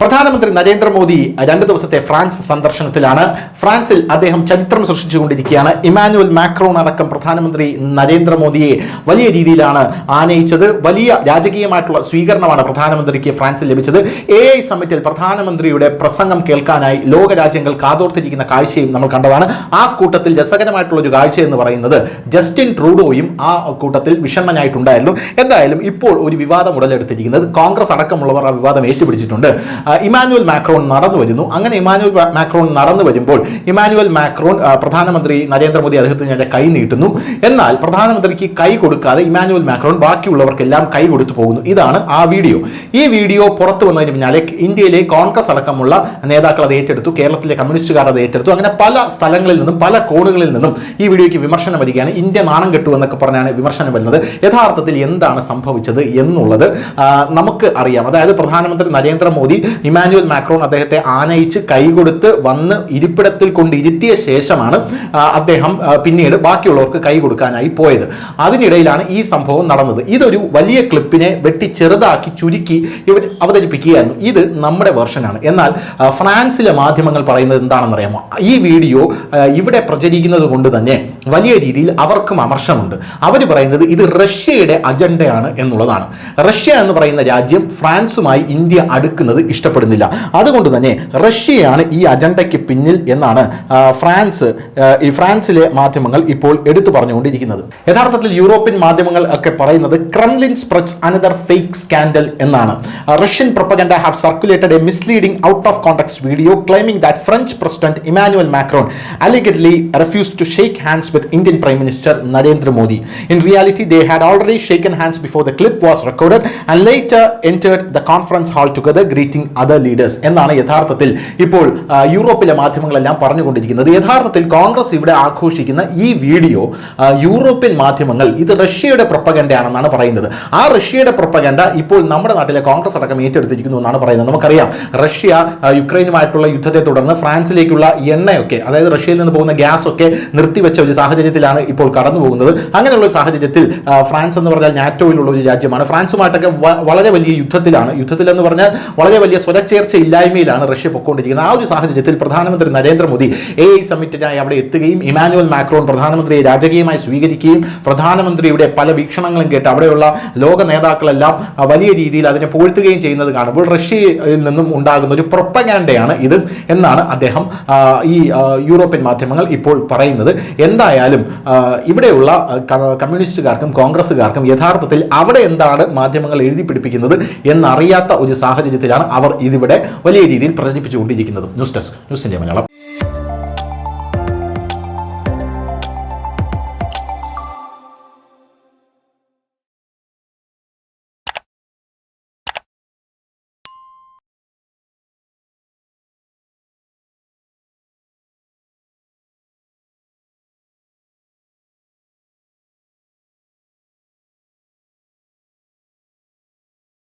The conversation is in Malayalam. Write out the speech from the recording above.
പ്രധാനമന്ത്രി നരേന്ദ്രമോദി 2 ദിവസത്തെ ഫ്രാൻസ് സന്ദർശനത്തിലാണ്. ഫ്രാൻസിൽ അദ്ദേഹം ചരിത്രം സൃഷ്ടിച്ചുകൊണ്ടിരിക്കുകയാണ്. ഇമാനുവൽ മാക്രോൺ അടക്കം പ്രധാനമന്ത്രി നരേന്ദ്രമോദിയെ വലിയ രീതിയിലാണ് ആനയിച്ചത്. വലിയ രാജകീയമായിട്ടുള്ള സ്വീകരണമാണ് പ്രധാനമന്ത്രിക്ക് ഫ്രാൻസിൽ ലഭിച്ചത്. AI സമ്മിറ്റിൽ പ്രധാനമന്ത്രിയുടെ പ്രസംഗം കേൾക്കാനായി ലോകരാജ്യങ്ങൾ കാതോർത്തിരിക്കുന്ന കാഴ്ചയും നമ്മൾ കണ്ടതാണ്. ആ കൂട്ടത്തിൽ രസകരമായിട്ടുള്ള ഒരു കാഴ്ച എന്ന് പറയുന്നത് ജസ്റ്റിൻ ട്രൂഡോയും ആ കൂട്ടത്തിൽ വിഷണ്ണനായിട്ടുണ്ടായിരുന്നു. എന്തായാലും ഇപ്പോൾ ഒരു വിവാദം ഉടലെടുത്തിരിക്കുന്നത് കോൺഗ്രസ് അടക്കമുള്ളവർ ആ വിവാദം ഏറ്റുപിടിച്ചിട്ടുണ്ട്. ഇമാനുവൽ മാക്രോൺ നടന്നു വരുന്നു. അങ്ങനെ ഇമാനുവൽ മാക്രോൺ നടന്നു വരുമ്പോൾ ഇമാനുവൽ മാക്രോൺ പ്രധാനമന്ത്രി നരേന്ദ്രമോദി അദ്ദേഹത്തിന് ഞാൻ കൈ നീട്ടുന്നു. എന്നാൽ പ്രധാനമന്ത്രിക്ക് കൈ കൊടുക്കാതെ ഇമാനുവൽ മാക്രോൺ ബാക്കിയുള്ളവർക്കെല്ലാം കൈ കൊടുത്തു പോകുന്നു. ഇതാണ് ആ വീഡിയോ. ഈ വീഡിയോ പുറത്തു വന്നതിന് പിന്നാലെ ഇന്ത്യയിലെ കോൺഗ്രസ് അടക്കമുള്ള നേതാക്കൾ അത് ഏറ്റെടുത്തു, കേരളത്തിലെ കമ്മ്യൂണിസ്റ്റുകാർ അത് ഏറ്റെടുത്തു. അങ്ങനെ പല സ്ഥലങ്ങളിൽ നിന്നും പല കോണുകളിൽ നിന്നും ഈ വീഡിയോയ്ക്ക് വിമർശനം വരികയാണ്. ഇന്ത്യ നാണം കെട്ടു എന്നൊക്കെ പറഞ്ഞാണ് വിമർശനം വരുന്നത്. യഥാർത്ഥത്തിൽ എന്താണ് സംഭവിച്ചത് എന്നുള്ളത് നമുക്ക് അറിയാം. അതായത് പ്രധാനമന്ത്രി നരേന്ദ്രമോദി ഇമാനുവൽ മാക്രോൺ അദ്ദേഹത്തെ ആനയിച്ച് കൈകൊടുത്ത് വന്ന് ഇരിപ്പിടത്തിൽ കൊണ്ടിരുത്തിയ ശേഷമാണ് അദ്ദേഹം പിന്നീട് ബാക്കിയുള്ളവർക്ക് കൈ കൊടുക്കാനായി പോയത്. അതിനിടയിലാണ് ഈ സംഭവം നടന്നത്. ഇതൊരു വലിയ ക്ലിപ്പിനെ വെട്ടി ചെറുതാക്കി ചുരുക്കി ഇവർ അവതരിപ്പിക്കുകയായിരുന്നു. ഇത് നമ്മുടെ വെർഷനാണ്. എന്നാൽ ഫ്രാൻസിലെ മാധ്യമങ്ങൾ പറയുന്നത് എന്താണെന്നറിയാമോ? ഈ വീഡിയോ ഇവിടെ പ്രചരിക്കുന്നത് കൊണ്ട് തന്നെ വലിയ രീതിയിൽ അവർക്കും അമർഷമുണ്ട്. അവർ പറയുന്നത് ഇത് റഷ്യയുടെ അജണ്ടയാണ് എന്നുള്ളതാണ്. റഷ്യ എന്ന് പറയുന്ന രാജ്യം ഫ്രാൻസുമായി ഇന്ത്യ അടുക്കുന്നത് ഇഷ്ടപ്പെടുന്നില്ല. അതുകൊണ്ട് തന്നെ റഷ്യയാണ് ഈ അജണ്ടയ്ക്ക് പിന്നിൽ എന്നാണ് ഫ്രാൻസിലെ മാധ്യമങ്ങൾ ഇപ്പോൾ എടുത്തു പറഞ്ഞുകൊണ്ടിരിക്കുന്നത്. യഥാർത്ഥത്തിൽ യൂറോപ്യൻ മാധ്യമങ്ങൾ ഒക്കെ പറയുന്നത് Kremlin spreads another fake scandal എന്നാണ്. Russian propaganda have circulated a misleading out of context video claiming that French president Emmanuel Macron allegedly refused to shake hands with Indian Prime Minister Narendra Modi. In reality, they had already shaken hands before the clip was recorded and later entered the conference hall together greeting other leaders എന്നാണ് യഥാർത്ഥത്തിൽ ഇപ്പോൾ യൂറോപ്പിലെ മാധ്യമങ്ങളെല്ലാം പറഞ്ഞുകൊണ്ടിരിക്കുന്നത്. യഥാർത്ഥത്തിൽ കോൺഗ്രസ് ഇവിടെ ആഘോഷിക്കുന്ന ഈ വീഡിയോ യൂറോപ്യൻ മാധ്യമങ്ങൾ ഇത് റഷ്യയുടെ പ്രൊപ്പഗൻഡയാണെന്നാണ് പറയുന്നത്. ആ റഷ്യയുടെ പ്രൊപ്പഗൻഡ ഇപ്പോൾ നമ്മുടെ നാട്ടിലെ കോൺഗ്രസ് അടക്കം ഏറ്റെടുത്തിരിക്കുന്നു എന്നാണ് പറയുന്നത്. നമുക്കറിയാം, റഷ്യ യുക്രൈനുമായിട്ടുള്ള യുദ്ധത്തെ തുടർന്ന് ഫ്രാൻസിലേക്കുള്ള എണ്ണയൊക്കെ, അതായത് റഷ്യയിൽ നിന്ന് പോകുന്ന ഗ്യാസ് ഒക്കെ നിർത്തിവെച്ച ഒരു സാഹചര്യത്തിലാണ് ഇപ്പോൾ കടന്നു പോകുന്നത്. അങ്ങനെയുള്ള സാഹചര്യത്തിൽ ഫ്രാൻസ് എന്ന് പറഞ്ഞാൽ നാറ്റോയിലുള്ള ഒരു രാജ്യമാണ്. ഫ്രാൻസുമായിട്ടൊക്കെ വളരെ വലിയ യുദ്ധത്തിലെന്ന് പറഞ്ഞാൽ വളരെ വലിയ സ്വരച്ചേർച്ച ഇല്ലായ്മയിലാണ് റഷ്യ പൊയ്ക്കൊണ്ടിരിക്കുന്നത്. ആ ഒരു സാഹചര്യത്തിൽ പ്രധാനമന്ത്രി നരേന്ദ്രമോദി AI സമ്മിറ്റിനായി അവിടെ എത്തുകയും ഇമാനുവൽ മാക്രോൺ പ്രധാനമന്ത്രിയെ രാജകീയമായി സ്വീകരിക്കുകയും പ്രധാനമന്ത്രിയുടെ പല വീക്ഷണങ്ങളും കേട്ട് അവിടെയുള്ള ലോക നേതാക്കളെല്ലാം വലിയ രീതിയിൽ അതിനെ പുകഴ്ത്തുകയും ചെയ്യുന്നത് കാണുമ്പോൾ റഷ്യയിൽ നിന്നും ഉണ്ടാകുന്ന ഒരു പ്രൊപ്പഗാൻഡയാണ് ഇത് എന്നാണ് അദ്ദേഹം ഈ യൂറോപ്യൻ മാധ്യമങ്ങൾ ഇപ്പോൾ പറയുന്നത്. എന്തായാലും ഇവിടെയുള്ള കമ്മ്യൂണിസ്റ്റുകാർക്കും കോൺഗ്രസ്സുകാർക്കും യഥാർത്ഥത്തിൽ അവിടെ എന്താണ് മാധ്യമങ്ങൾ എഴുതി പിടിപ്പിക്കുന്നത് എന്നറിയാത്ത ഒരു സാഹചര്യത്തിലാണ് അവർ ഇതിവിടെ വലിയ രീതിയിൽ പ്രചരിപ്പിച്ചുകൊണ്ടിരിക്കുന്നത്. News desk, news India Malayalam.